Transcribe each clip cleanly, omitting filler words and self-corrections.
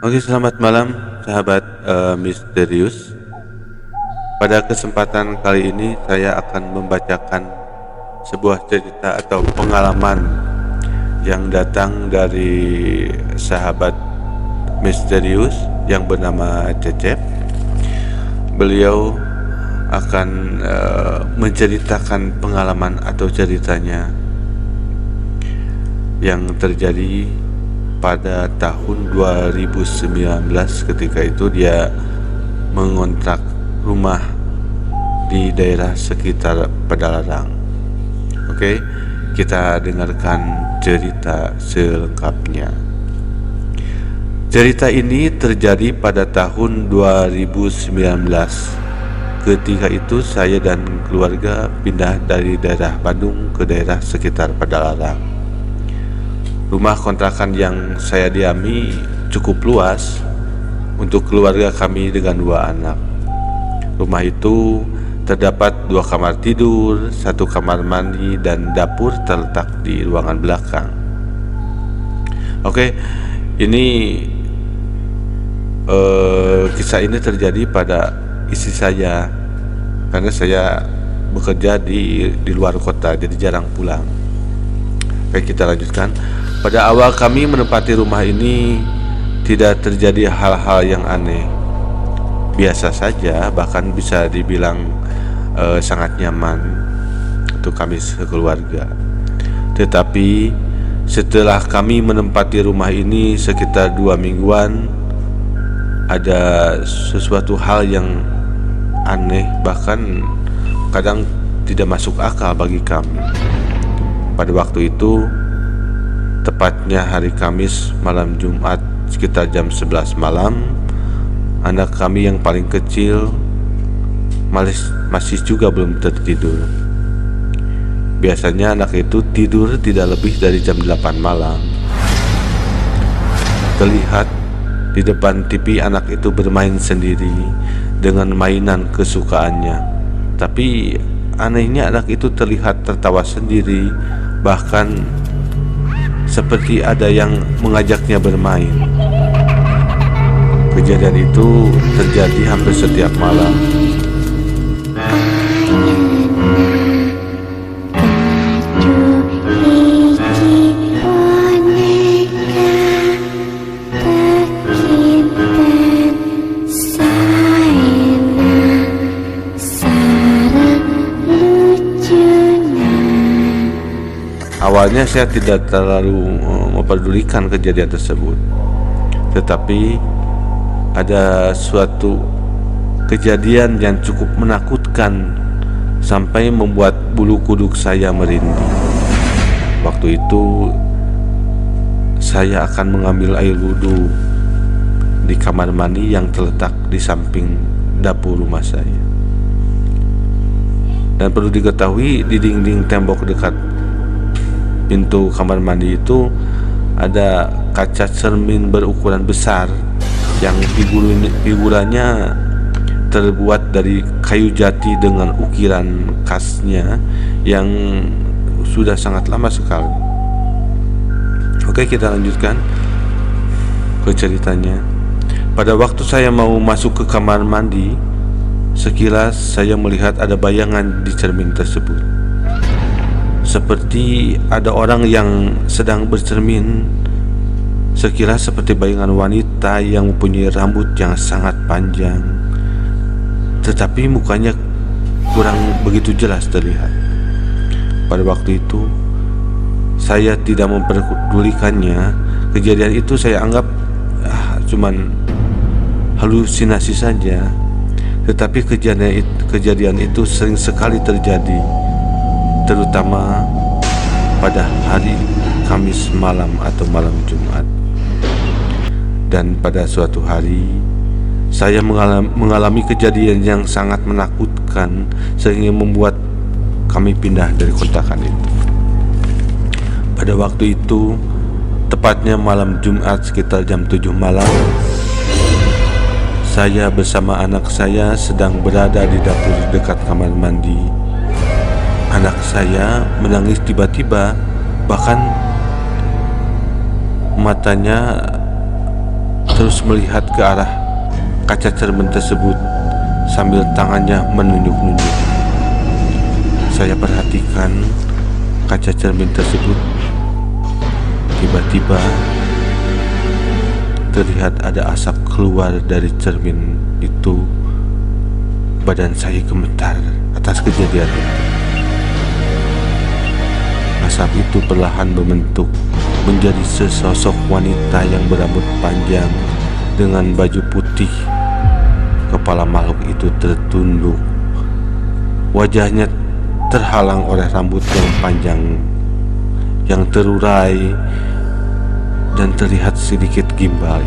Oke, selamat malam sahabat misterius. Pada kesempatan kali ini saya akan membacakan sebuah cerita atau pengalaman yang datang dari sahabat misterius yang bernama Cecep. Beliau akan menceritakan pengalaman atau ceritanya yang terjadi pada tahun 2019 ketika itu dia mengontrak rumah di daerah sekitar Padalarang. Oke, kita dengarkan cerita selengkapnya. Cerita ini terjadi pada tahun 2019. Ketika itu saya dan keluarga pindah dari daerah Bandung ke daerah sekitar Padalarang. Rumah kontrakan yang saya diami cukup luas untuk keluarga kami dengan 2 anak. Rumah itu terdapat 2 kamar tidur, 1 kamar mandi, dan dapur terletak di ruangan belakang. Oke, ini kisah ini terjadi pada istri saya karena saya bekerja di luar kota, jadi jarang pulang. Oke, kita lanjutkan. Pada awal kami menempati rumah ini tidak terjadi hal-hal yang aneh. Biasa saja, bahkan bisa dibilang sangat nyaman untuk kami sekeluarga. Tetapi setelah kami menempati rumah ini sekitar 2 mingguan, ada sesuatu hal yang aneh, bahkan kadang tidak masuk akal bagi kami. Pada waktu itu, tepatnya hari Kamis malam Jumat sekitar jam 11 malam, anak kami yang paling kecil masih juga belum tertidur. Biasanya anak itu tidur tidak lebih dari jam 8 malam. Terlihat di depan TV anak itu bermain sendiri dengan mainan kesukaannya. Tapi anehnya anak itu terlihat tertawa sendiri, bahkan seperti ada yang mengajaknya bermain. Kejadian itu terjadi hampir setiap malam. Awalnya saya tidak terlalu memperdulikan kejadian tersebut, tetapi ada suatu kejadian yang cukup menakutkan sampai membuat bulu kuduk saya merinding. Waktu itu saya akan mengambil air wudhu di kamar mandi yang terletak di samping dapur rumah saya. Dan perlu diketahui, di dinding tembok dekat pintu kamar mandi itu ada kaca cermin berukuran besar yang figurannya terbuat dari kayu jati dengan ukiran khasnya yang sudah sangat lama sekali. Oke, kita lanjutkan ke ceritanya. Pada waktu saya mau masuk ke kamar mandi, sekilas saya melihat ada bayangan di cermin tersebut. Seperti ada orang yang sedang bercermin, sekilas seperti bayangan wanita yang mempunyai rambut yang sangat panjang, tetapi mukanya kurang begitu jelas terlihat. Pada waktu itu saya tidak memperdulikannya. Kejadian itu saya anggap cuman halusinasi saja. Tetapi kejadian itu sering sekali terjadi, terutama pada hari Kamis malam atau malam Jumat. Dan pada suatu hari saya mengalami kejadian yang sangat menakutkan sehingga membuat kami pindah dari kontrakan itu. Pada waktu itu, tepatnya malam Jumat sekitar jam 7 malam, saya bersama anak saya sedang berada di dapur dekat kamar mandi. Anak saya menangis tiba-tiba, bahkan matanya terus melihat ke arah kaca cermin tersebut sambil tangannya menunjuk-nunjuk. Saya perhatikan kaca cermin tersebut. Tiba-tiba terlihat ada asap keluar dari cermin itu. Badan saya gemetar atas kejadian itu. Asap itu perlahan membentuk menjadi sesosok wanita yang berambut panjang dengan baju putih. Kepala makhluk itu tertunduk. Wajahnya terhalang oleh rambut yang panjang yang terurai dan terlihat sedikit gimbal.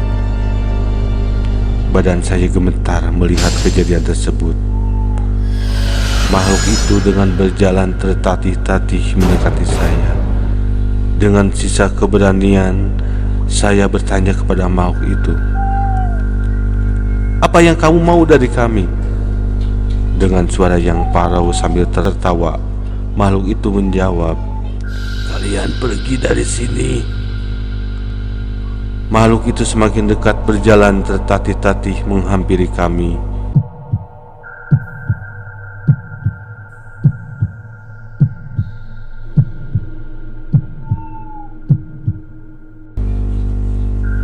Badan saya gemetar melihat kejadian tersebut. Makhluk itu dengan berjalan tertatih-tatih mendekati saya. Dengan sisa keberanian, saya bertanya kepada makhluk itu, "Apa yang kamu mau dari kami?" Dengan suara yang parau sambil tertawa, makhluk itu menjawab, "Kalian pergi dari sini." Makhluk itu semakin dekat berjalan tertatih-tatih menghampiri kami.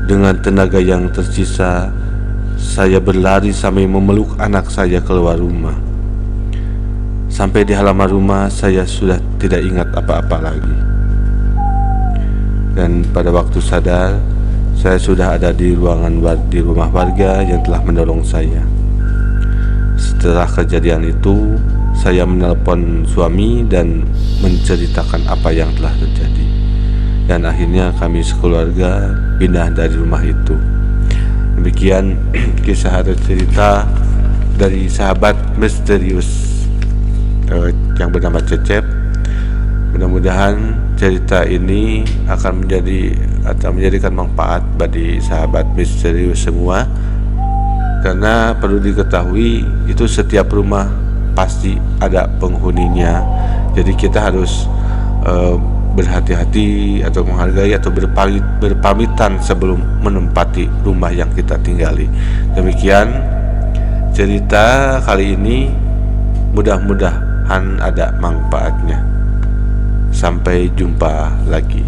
Dengan tenaga yang tersisa, saya berlari sambil memeluk anak saya keluar rumah. Sampai di halaman rumah, saya sudah tidak ingat apa-apa lagi. Dan pada waktu sadar, saya sudah ada di rumah warga yang telah menolong saya. Setelah kejadian itu, saya menelpon suami dan menceritakan apa yang telah terjadi. Dan akhirnya kami sekeluarga pindah dari rumah itu. Demikian kisah atau cerita dari sahabat misterius yang bernama Cecep. Mudah-mudahan cerita ini akan menjadikan manfaat bagi sahabat misterius semua. Karena perlu diketahui, itu setiap rumah pasti ada penghuninya. Jadi kita harus berhati-hati atau menghargai atau berpamitan sebelum menempati rumah yang kita tinggali. Demikian cerita kali ini, mudah-mudahan ada manfaatnya. Sampai jumpa lagi.